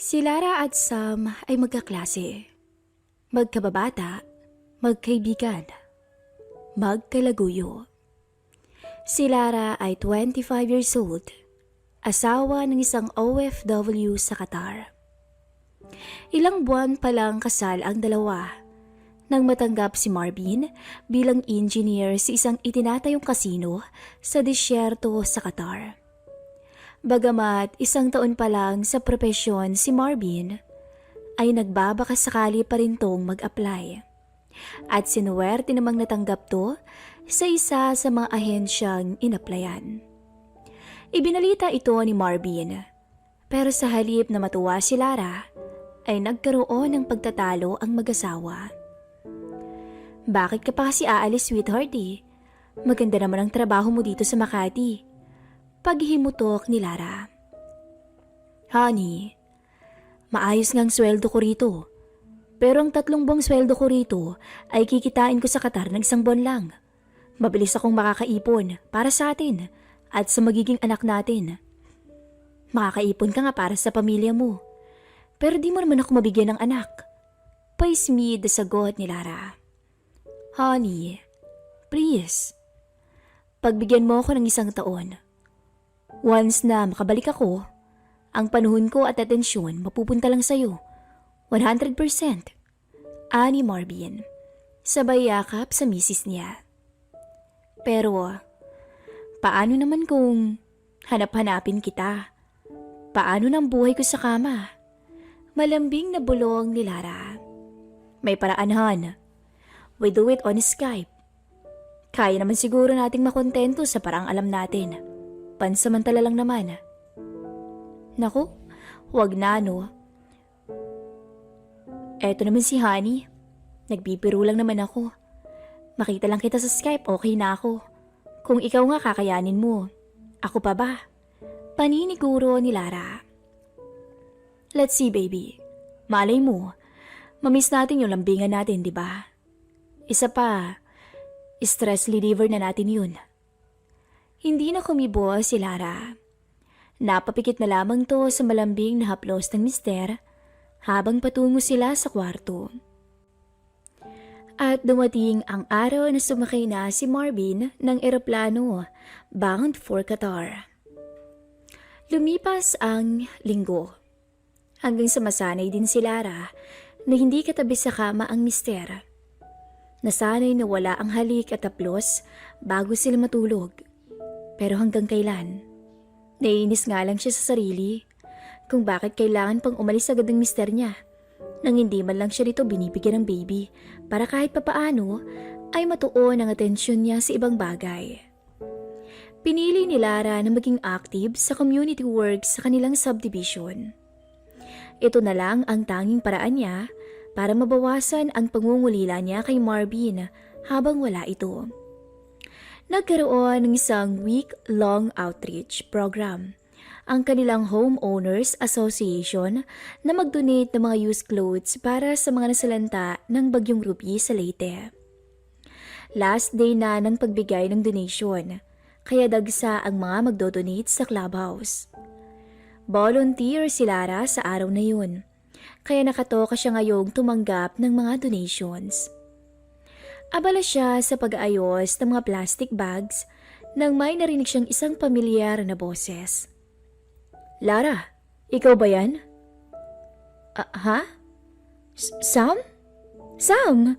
Si Lara at Sam ay magkaklase, magkababata, magkaibigan, magkalaguyo. Si Lara ay 25 years old, asawa ng isang OFW sa Qatar. Ilang buwan pa lang kasal ang dalawa nang matanggap si Marvin bilang engineer sa isang itinatayong kasino sa disyerto sa Qatar. Bagamat isang taon pa lang sa propesyon si Marvin, ay nagbabakasakali pa rin tong mag-apply. At sinuwerte namang natanggap to sa isa sa mga ahensyang inaplayan. Ibinalita ito ni Marvin, pero sa halip na matuwa si Lara, ay nagkaroon ng pagtatalo ang mag-asawa. Bakit ka pa kasi aalis, sweetheart eh? Maganda naman ang trabaho mo dito sa Makati. Paghimutok ni Lara. Honey, maayos ngang sweldo ko rito. Pero ang 3 buwang sweldo ko rito ay kikitain ko sa Qatar ng 1 buwan lang. Mabilis akong makakaipon para sa atin at sa magiging anak natin. Makakaipon ka nga para sa pamilya mo. Pero di mo naman ako mabigyan ng anak. Paismid na sagot ni Lara. Honey, please. Pagbigyan mo ako ng 1 taon. Once na makabalik ako, ang panahon ko at atensyon mapupunta lang sa'yo. 100%. Ani Marvin, sabay yakap sa misis niya. Pero, paano naman kung hanap-hanapin kita? Paano ng buhay ko sa kama? Malambing na bulong ni Lara. May paraan, hon. We do it on Skype. Kaya naman siguro nating makontento sa parang alam natin. Pansamantala lang naman. Naku, wag na no. Eto naman si Honey. Nagbibiro lang naman ako. Makita lang kita sa Skype, okay na ako. Kung ikaw nga kakayanin mo, ako pa ba? Paniniguro ni Lara. Let's see baby. Malay mo, mamiss natin yung lambingan natin, di ba? Isa pa, stress reliever na natin yun. Hindi na kumibo si Lara. Napapikit na lamang to sa malambing na haplos ng mister habang patungo sila sa kwarto. At dumating ang araw na sumakay na si Marvin ng eroplano bound for Qatar. Lumipas ang linggo hanggang sa masanay din si Lara na hindi katabi sa kama ang mister. Nasanay na wala ang halik at haplos bago sila matulog. Pero hanggang kailan? Naiinis nga lang siya sa sarili kung bakit kailangan pang umalis agad ng mister niya nang hindi man lang siya nito binibigyan ng baby para kahit papaano ay matuon ang atensyon niya sa ibang bagay. Pinili ni Lara na maging active sa community work sa kanilang subdivision. Ito na lang ang tanging paraan niya para mabawasan ang pangungulila niya kay Marvin habang wala ito. Nagkaroon ng isang week-long outreach program ang kanilang Homeowners Association na mag-donate ng mga used clothes para sa mga nasalanta ng Bagyong Ruby sa Leyte. Last day na ng pagbigay ng donation, kaya dagsa ang mga magdodonate sa clubhouse. Volunteer si Lara sa araw na yun, kaya nakatoka siya ngayong tumanggap ng mga donations. Abala siya sa pag-aayos ng mga plastic bags nang may narinig siyang isang pamilyar na boses. Lara, ikaw ba yan? Ha? Sam? Sam?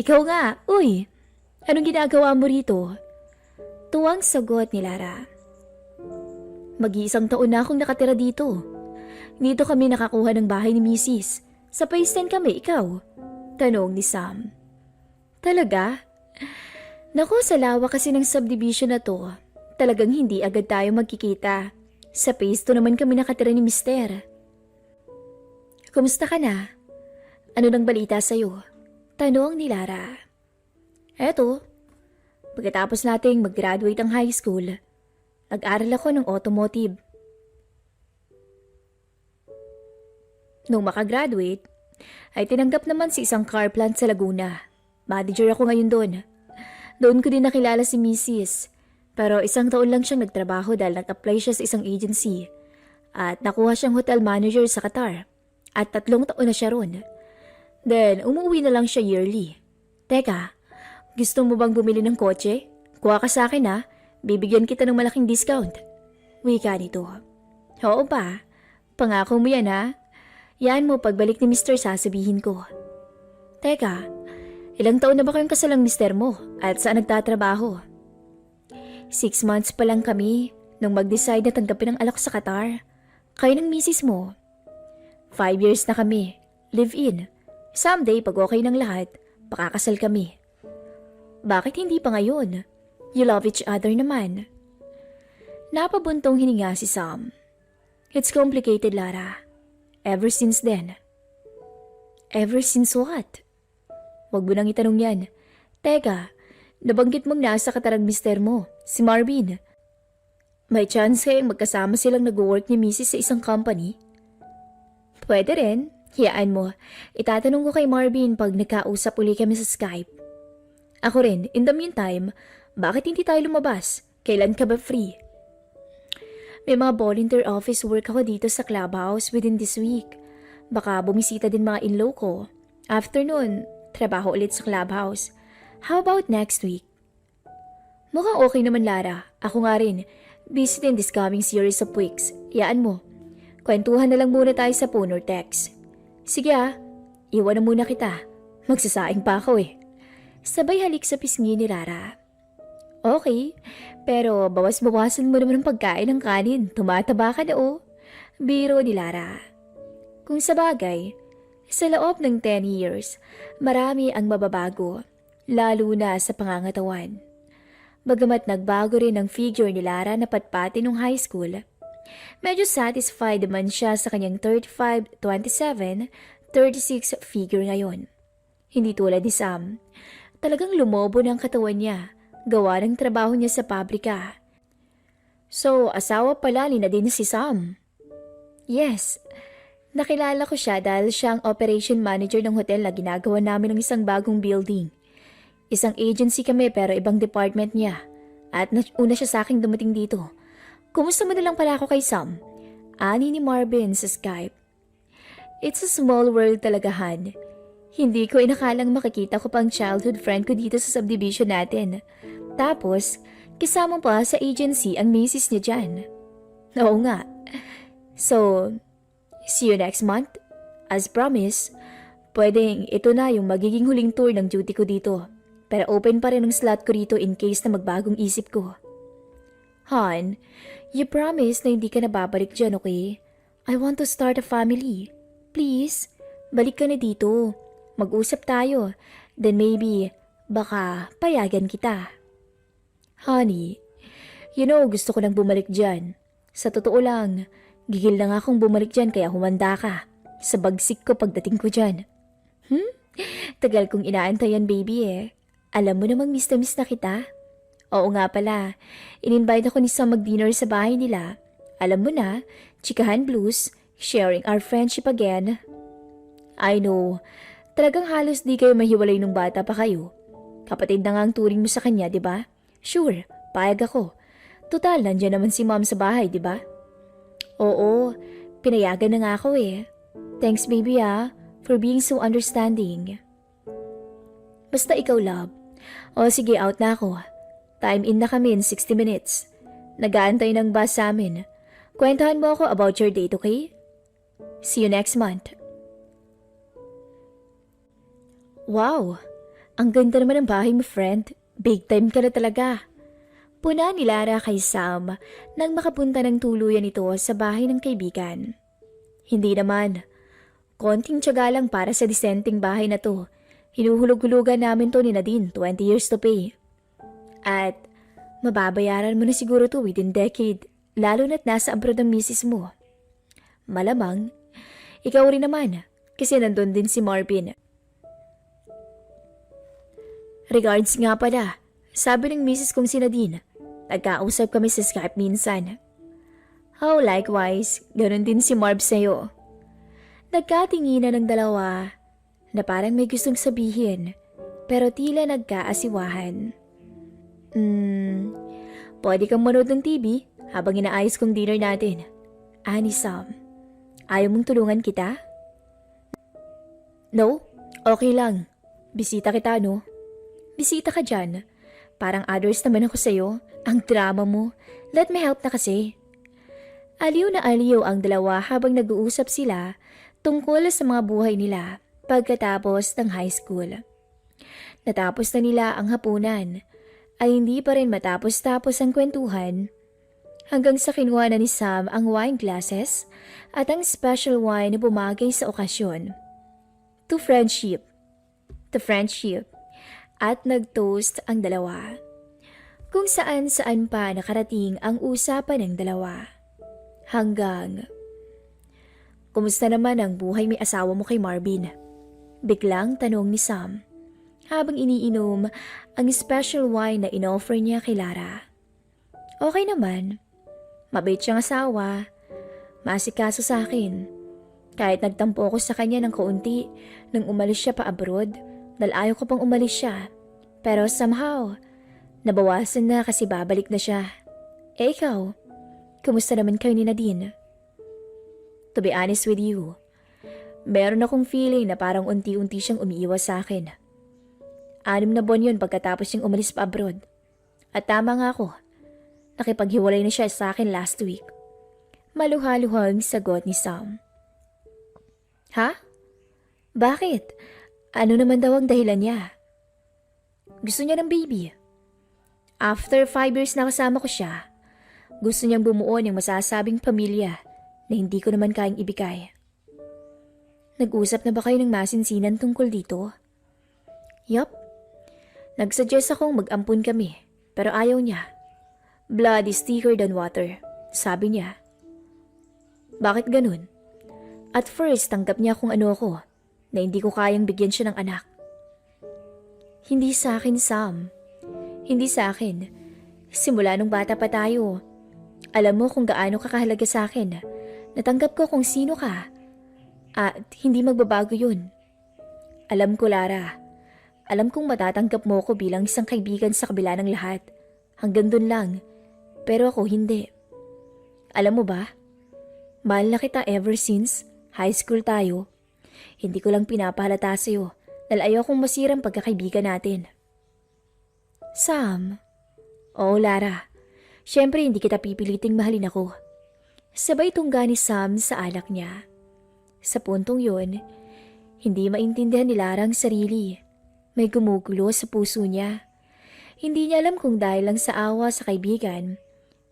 Ikaw nga, uy! Anong ginagawa mo rito? Tuwang sagot ni Lara. Mag-iisang taon na akong nakatira dito. Dito kami nakakuha ng bahay ni Mrs. Sa Phase 10 kami, ikaw? Tanong ni Sam. Talaga? Naku, sa lawa kasi ng subdivision na to, talagang hindi agad tayo magkikita. Sa Phase 2 naman kami nakatira ni Mister. Kumusta ka na? Ano nang balita sa'yo? Tanong ni Lara. Eto, pagkatapos nating mag-graduate ang high school, nag-aral ako ng automotive. Nung makagraduate, ay tinanggap naman sa isang car plant sa Laguna. Manager ako ngayon doon. Doon ko din nakilala si Mrs. Pero 1 taon lang siyang nagtrabaho dahil nag-apply siya sa isang agency. At nakuha siyang hotel manager sa Qatar. at 3 taon na siya ron. Then, umuwi na lang siya yearly. Teka, gusto mo bang bumili ng kotse? Kuha ka sa akin ha, bibigyan kita ng malaking discount. Wika nito. Oo pa, pangako mo yan ha. Yan mo pagbalik ni Mr. sasabihin ko. Teka, ilang taon na ba kayong kasalang mister mo at saan nagtatrabaho? 6 months pa lang kami nung mag-decide na tanggapin ang alak sa Qatar. Kayo ng misis mo. 5 years na kami, live-in. Someday, pag okay ng lahat, pakakasal kami. Bakit hindi pa ngayon? You love each other naman. Napabuntong hininga si Sam. It's complicated, Lara. Ever since then. Ever since what? Wag mo nang itanong yan. Teka, nabanggit mong nasa Qatar ang mister mo, si Marvin. May chance kayang magkasama silang nag-work ni Mrs. sa isang company? Pwede rin. Hiyaan mo. Itatanong ko kay Marvin pag nagkausap uli kami sa Skype. Ako rin, in the meantime, bakit hindi tayo lumabas? Kailan ka ba free? May mga volunteer office work ako dito sa clubhouse within this week. Baka bumisita din mga in-law ko. After nun, trabaho ulit sa clubhouse. How about next week? Mukhang okay naman, Lara. Ako nga rin. Busy din this coming series of weeks. Yaan mo. Kwentuhan na lang muna tayo sa phone or text. Sige iwan na muna kita. Magsasaing pa ako eh. Sabay halik sa pisngi ni Lara. Okay, pero bawas-bawasan mo naman ang pagkain ng kanin. Tumataba ka na Biro ni Lara. Kung sa bagay, sa loob ng 10 years, marami ang mababago, lalo na sa pangangatawan. Bagamat nagbago rin ang figure ni Lara na patpati nung high school, medyo satisfied naman siya sa kanyang 35, 27, 36 figure ngayon. Hindi tulad ni Sam, talagang lumobo ng katawan niya, gawa ng trabaho niya sa pabrika. So, asawa pala ni Nadine si Sam. Yes, nakilala ko siya dahil siya ang operation manager ng hotel na ginagawa namin ng isang bagong building. Isang agency kami pero ibang department niya. At una siya sa aking dumating dito. Kumusta mo na lang pala ako kay Sam? Ani ni Marvin sa Skype. It's a small world talaga, Han. Hindi ko inakalang makikita ko pang childhood friend ko dito sa subdivision natin. Tapos, kasama pa sa agency ang misis niya dyan. Oo nga. So, see you next month. As promised, pwedeng ito na yung magiging huling tour ng duty ko dito. Pero open pa rin ang slot ko rito in case na magbagong isip ko. Han, you promise na hindi ka na babalik dyan, okay? I want to start a family. Please, balik ka na dito. Mag-usap tayo. Then maybe, baka payagan kita. Honey, gusto ko nang bumalik dyan. Sa totoo lang, gigil na nga akong bumalik dyan kaya humanda ka. Sa bagsik ko pagdating ko dyan. Tagal kong inaantayan, baby eh. Alam mo namang miss na kita. Oo nga pala, in-invite ako ni Sam mag-dinner sa bahay nila. Alam mo na, chikahan blues, sharing our friendship again. I know, talagang halos di kayo mahiwalay nung bata pa kayo. Kapatid na nga ang turing mo sa kanya, di ba? Sure, payag ako. Total, nandiyan naman si Mom sa bahay, di ba? Oo, pinayagan na nga ako eh. Thanks baby for being so understanding. Basta ikaw, love. O sige, out na ako. Time in na kami in 60 minutes. Nag-aantay ng bus sa amin. Kwentahan mo ako about your date, okay? See you next month. Wow, ang ganda naman ng bahay mo, friend. Big time ka na talaga. Puna ni Lara kay Sam nang makapunta ng tuluyan ito sa bahay ng kaibigan. Hindi naman. Konting tiyaga lang para sa disenteng bahay na to. Hinuhulog-hulugan namin to ni Nadine, 20 years to pay. At mababayaran mo na siguro to within decade, lalo na't nasa abroad ang misis mo. Malamang, ikaw rin naman, kasi nandun din si Marvin. Regards nga pala, sabi ng misis kong si Nadine, nagkausap kami sa Skype minsan. Oh, likewise, ganun din si Marv sa'yo. Nagkatinginan ng dalawa, na parang may gustong sabihin, pero tila nagkaasiwahan. Pwede kang manood ng TV habang inaayos kong dinner natin. Ani Sam, ayaw mong tulungan kita? No? Okay lang. Bisita kita, no? Bisita ka dyan. Parang others naman ako sa'yo. Ang drama mo. Let me help na kasi. Aliw na aliw ang dalawa habang nag-uusap sila tungkol sa mga buhay nila pagkatapos ng high school. Natapos na nila ang hapunan, ay hindi pa rin matapos-tapos ang kwentuhan hanggang sa kinuha na ni Sam ang wine glasses at ang special wine na bumagay sa okasyon. To friendship. To friendship. At nag-toast ang dalawa. Kung saan-saan pa nakarating ang usapan ng dalawa. Hanggang, kumusta naman ang buhay may asawa mo kay Marvin? Biglang tanong ni Sam habang iniinom ang special wine na inoffer niya kay Lara. Okay naman. Mabait siyang asawa. Maasikaso sa akin. Kahit nagtampo ako sa kanya ng kaunti nang umalis siya pa abroad dahil ayaw ko pang umalis siya. Pero somehow, nabawasan na kasi babalik na siya. Eh ikaw, kumusta naman kayo ni Nadine? To be honest with you, meron akong feeling na parang unti-unti siyang umiiwas sa akin. 6 na buwan yun pagkatapos niyang umalis pa abroad. At tama nga ako, nakipaghiwalay na siya sa akin last week. Maluha-luhang sagot ni Sam. Ha? Bakit? Ano naman daw ang dahilan niya? Gusto niya ng baby. After 5 years na kasama ko siya, gusto niyang bumuo ng masasabing pamilya na hindi ko naman kayang ibigay. Nag-usap na ba kayo ng masinsinan tungkol dito? Yup. Nagsuggest akong mag-ampun kami, pero ayaw niya. Blood is thicker than water, sabi niya. Bakit ganun? At first, tanggap niya kung ano ako, na hindi ko kayang bigyan siya ng anak. Hindi sa akin, Sam. Hindi sa akin. Simula nung bata pa tayo, alam mo kung gaano ka kahalaga sa akin. Natanggap ko kung sino ka. At hindi magbabago yun. Alam ko, Lara. Alam kong matatanggap mo ko bilang isang kaibigan sa kabila ng lahat. Hanggang dun lang. Pero ako hindi. Alam mo ba? Mahal na kita ever since high school tayo. Hindi ko lang pinapahalata sa'yo dahil ayokong masirang pagkakaibigan natin. Sam. Oo, Lara. Siyempre hindi kita pipiliting mahalin ako. Sabay tungga ni Sam sa alak niya. Sa puntong yun, hindi maintindihan ni Lara ang sarili. May gumugulo sa puso niya. Hindi niya alam kung dahil lang sa awa sa kaibigan,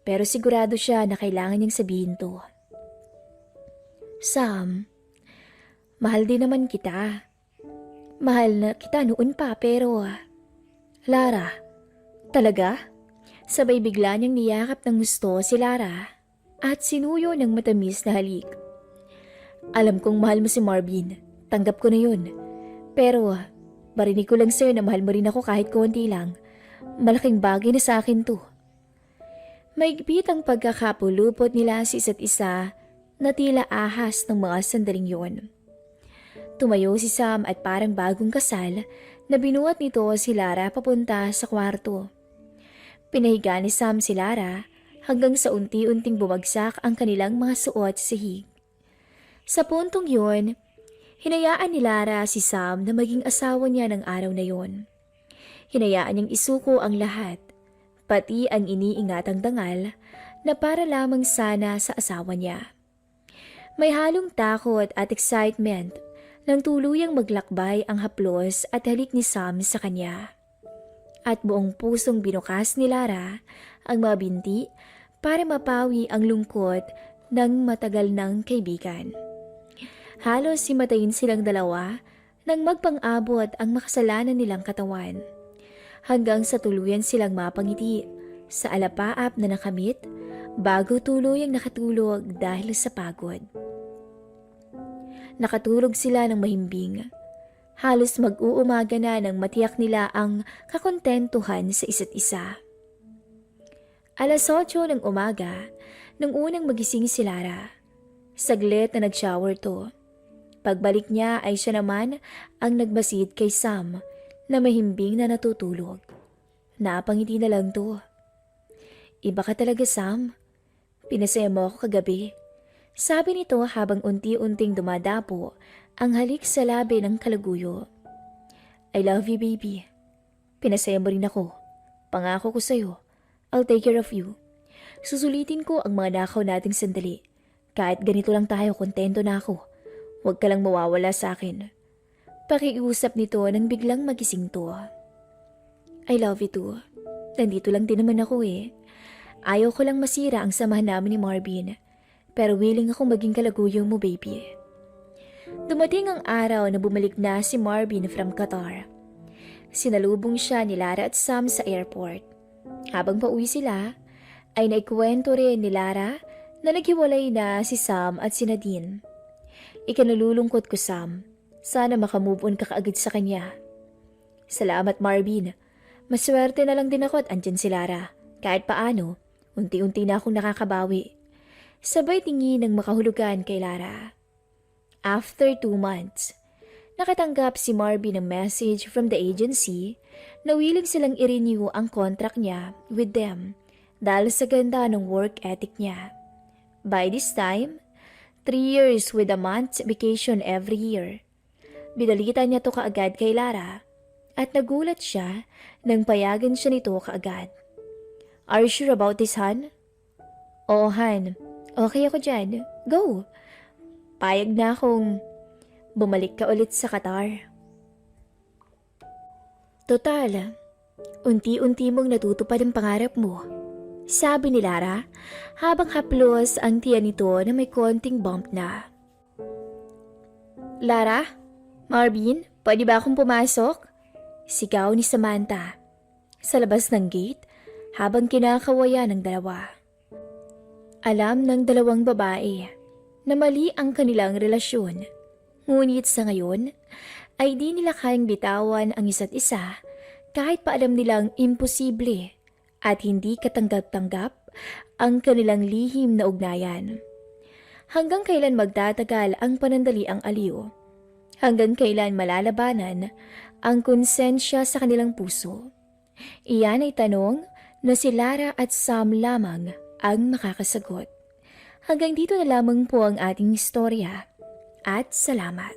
pero sigurado siya na kailangan niyang sabihin to. Sam, mahal din naman kita. Mahal na kita noon pa pero... Lara, talaga? Sabay bigla niyang niyakap ng gusto si Lara at sinuyo ng matamis na halik. Alam kong mahal mo si Marvin, tanggap ko na yun. Pero barinig ko lang sa'yo na mahal mo rin ako kahit konti lang. Malaking bagay na sa akin to. Maigpit ang pagkakapulupot nila sa isa't isa na tila ahas ng mga sandaling yon. Tumayo si Sam at parang bagong kasal na binuhat nito si Lara papunta sa kwarto. Pinahiga ni Sam si Lara hanggang sa unti-unting bumagsak ang kanilang mga suot sa hig. Sa puntong yon, hinayaan ni Lara si Sam na maging asawa niya ng araw na yon. Hinayaan niyang isuko ang lahat, pati ang iniingatang dangal na para lamang sana sa asawa niya. May halong takot at excitement nang tuluyang maglakbay ang haplos at halik ni Sam sa kanya. At buong pusong binukas ni Lara ang mga binti para mapawi ang lungkot ng matagal ng kaibigan. Halos himatayin silang dalawa nang magpang-abot ang makasalanan nilang katawan. Hanggang sa tuluyan silang mapangiti sa alapaap na nakamit bago tuluyang nakatulog dahil sa pagod. Nakatulog sila ng mahimbing. Halos mag-uumaga na nang matiyak nila ang kakontentuhan sa isa't isa. 8:00 ng umaga nung unang magising si Lara. Saglit na nag-shower to. Pagbalik niya ay siya naman ang nagbasid kay Sam na mahimbing na natutulog. Napangiti na lang to. Iba ka talaga, Sam. Pinasaya mo ako kagabi. Sabi nito habang unti-unting dumadapo ang halik sa labi ng kalaguyo. I love you, baby. Pinasaya mo rin ako. Pangako ko sa'yo, I'll take care of you. Susulitin ko ang mga nakaw nating sandali. Kahit ganito lang tayo, kontento na ako. Huwag ka lang mawawala sa akin. Pakiusap nito nang biglang magising to. I love you too. Nandito lang din naman ako eh. Ayaw ko lang masira ang samahan namin ni Marvin. Pero willing akong maging kalaguyo mo, baby. Dumating ang araw na bumalik na si Marvin from Qatar. Sinalubong siya ni Lara at Sam sa airport. Habang pauwi sila, ay naikwento rin ni Lara na naghiwalay na si Sam at si Nadine. Ikanalulungkot ko, Sam. Sana makamove on ka kaagad sa kanya. Salamat, Marvin. Maswerte na lang din ako at andyan si Lara. Kahit paano, unti-unti na akong nakakabawi. Sabay tingin ng makahulugan kay Lara. After 2 months, nakatanggap si Marvin ng message from the agency na willing silang i-renew ang contract niya with them dahil sa ganda ng work ethic niya. By this time, 3 years with a month's vacation every year. Binalita niya to kaagad kay Lara at nagulat siya nang payagan siya nito kaagad. Are you sure about this, Han? Oo, Han. Okay ako dyan. Go! Payag na akong bumalik ka ulit sa Qatar. Total, unti-unti mong natutupad ang pangarap mo. Sabi ni Lara habang haplos ang tiyan nito na may konting bump na. Lara? Marvin? Pwede ba akong pumasok? Sigaw ni Samantha sa labas ng gate habang kinakawayan ng dalawa. Alam ng dalawang babae na mali ang kanilang relasyon. Ngunit sa ngayon, ay di nila kayang bitawan ang isa't isa kahit pa alam nilang imposible at hindi katanggap-tanggap ang kanilang lihim na ugnayan. Hanggang kailan magtatagal ang panandaliang aliw? Hanggang kailan malalabanan ang konsensya sa kanilang puso? Iyan ay tanong na si Lara at Sam lamang ang makakasagot. Hanggang dito na lamang po ang ating istorya at salamat.